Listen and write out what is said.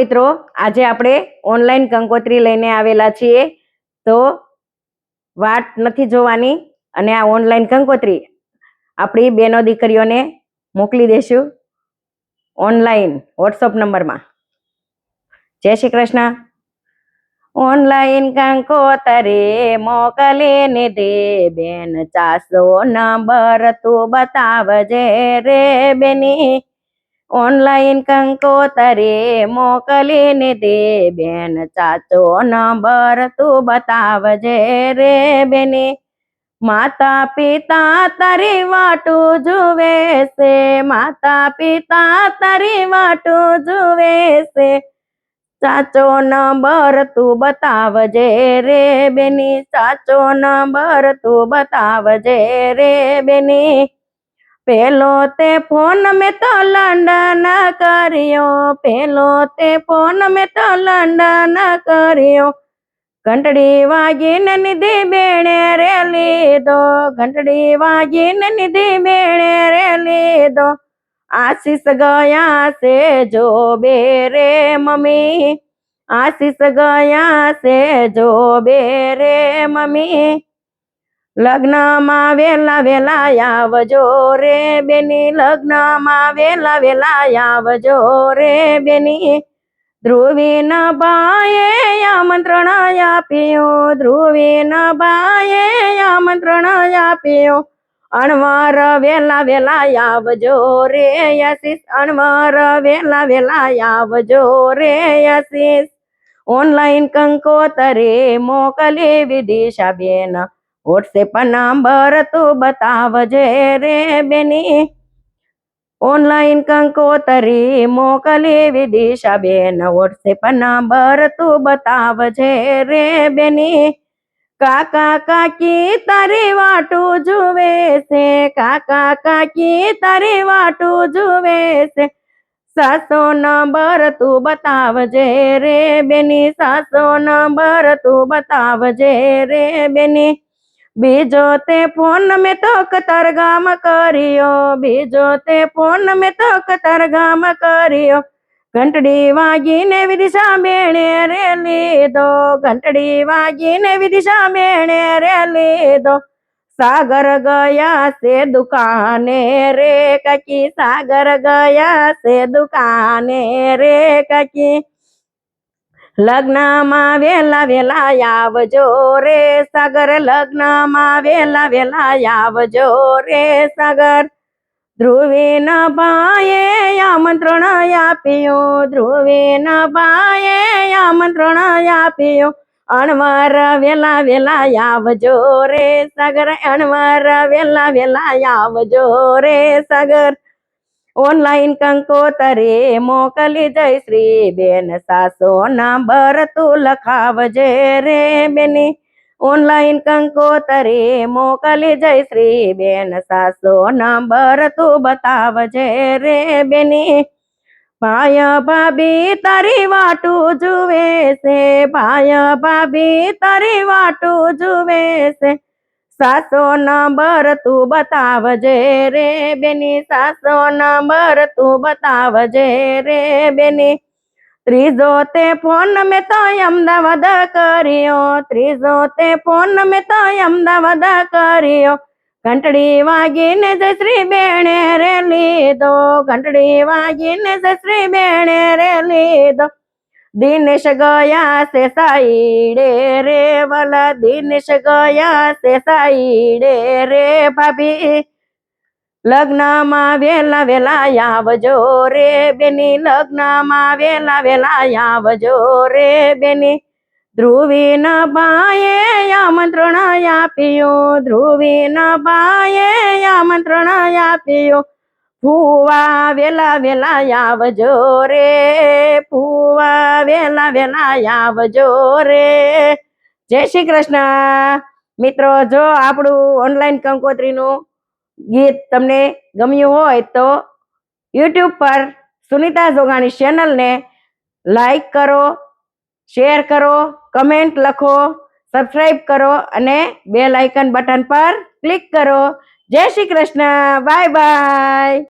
મિત્રો, આજે આપણે ઓનલાઈન કંકોત્રી લઈને આવેલા છીએ। તો વાટ નથી જોવાની અને આ ઓનલાઈન કંકોત્રી આપણી બેનો દીકરીઓને મોકલી દેશું ઓનલાઈન વોટ્સઅપ નંબરમાં। જય શ્રી કૃષ્ણ। ઓનલાઈન કંકોત્રી મોકલીને દે બેન, 400 નંબર તું બતાવજે રે બેની। ઓનલાઈન કંકોત્રી મોકલીને દે બેન, 400 નંબર તું બતાવજે રે બેની। માતા પિતા તારી વાટું જુએ છે, માતા પિતા તારી વાટું જુએ છે, 400 નંબર તું બતાવજે રે બેની, 400 નંબર તું બતાવજે રે બેની। પેલો તે ફોન મેં તો લંડન કર્યો, પેલો તે ફોન મેં તો લંડન કર્યો, ઘંટડી વાગીને નિધિ બેણે રે લીધો, ઘંટડી વાગીને નિધિ બેણે રે લીધો। આશીષ ગયા છે જોબે રે મમ્મી, આશીષ ગયા છે જોબે રે મમ્મી। લગ્નમાં વેલા વેલા આવજો રે બેની, લગ્નમાં વેલા વેલા આવજો રે બેની। ધ્રુવીના બાએ આમંત્રણ આપ્યું, ધ્રુવીના બાએ આમંત્રણ આપ્યું, અણવર વેલા વેલા આવજો રે આશીષ, અણવર વેલા વેલા આવજો રે આશીષ। ઓનલાઈન કંકોત્રી મોકલી વિદિશા બેન, વોટ્સએપ નંબર તું બતાવજે રે બેની। ઓનલાઈન કંકોત્રી મોકલી વિદિશા બેન, વોટ્સએપ નંબર તું બતાવજે રે બેની। કાકા કાકી તારી વાટું જુએ છે, કાકા કાકી તારી વાટું જુએ છે, 700 નંબર તું બતાવજે રે બેની, 700 નંબર તું બતાવજે રે બેની। બીજો તે ફોન મેં તો કતારગામ કર્યો, બીજો તે ફોન મેં તો કતારગામ કર્યો, ઘંટડી વાગીને વિદિશા બેણે રે લીધો, ઘંટડી વાગીને વિદિશા બેણે રે લીધો। સાગર ગયા છે દુકાને રે કાકી, સાગર ગયા છે દુકાને રે કાકી। લગ્નમાં વેલા વેલા આવજો રે સાગર, લગ્નમાં વેલા વેલા આવજો રે સાગર। ધ્રુવીના બાએ આમંત્રણ આપ્યું, ધ્રુવીના બાએ આમંત્રણ આપ્યું, અણવર વેલા વેલા આવજો રે સાગર, અણવર વેલા વેલા આવજો રે સાગર। ઓનલાઈન કંકોત્રી મોકલી જયશ્રી બેન, 700 નંબર તું લખાવજે રે બેની। ઓનલાઈન કંકોત્રી મોકલી જયશ્રી બેન, 700 નંબર તું બતાવજે રે બેની। ભાઈ ભાભી તારી વાટું જુએ છે, ભાઈ ભાભી તારી વાટું જુએ છે, 700 નંબર તું બતાવજે રે બેની, 700 નંબર તું બતાવજે રે બેની। ત્રીજો તે ફોન મેં તો અમદાવાદ કર્યો, ત્રીજો તે ફોન મેં તો અમદાવાદ કર્યો, ઘંટડી વાગીને જયશ્રી બેણે રે લીધો, ઘંટડી વાગીને જયશ્રી બેણે રે લીધો। દિનેશ ગયા છે સાઈડે રે વાલા, દિનેશ ગયા છે સાઈડે રે ભાભી। લગ્નમાં વેલા વેલા આવજો રે બેની, લગ્નમાં વેલા વેલા આવજો રે બેની। ધ્રુવીના બાએ આમંત્રણ આપ્યું, ધ્રુવીના બાએ આમંત્રણ આપ્યું, ફુવા વેલા વેલા આવજો રે, ફુવા વેલા વેલા આવજો રે। જય શ્રી કૃષ્ણ। મિત્રો, જો આપણું ઓનલાઈન કંકોત્રીનું ગીત તમને ગમ્યું હોય તો યુટ્યુબ પર સુનિતા જોગાણી ચેનલને લાઈક કરો, શેર કરો, કમેન્ટ લખો, સબસ્ક્રાઈબ કરો અને બેલ આઇકન બટન પર ક્લિક કરો। જય શ્રી કૃષ્ણ। Bye bye.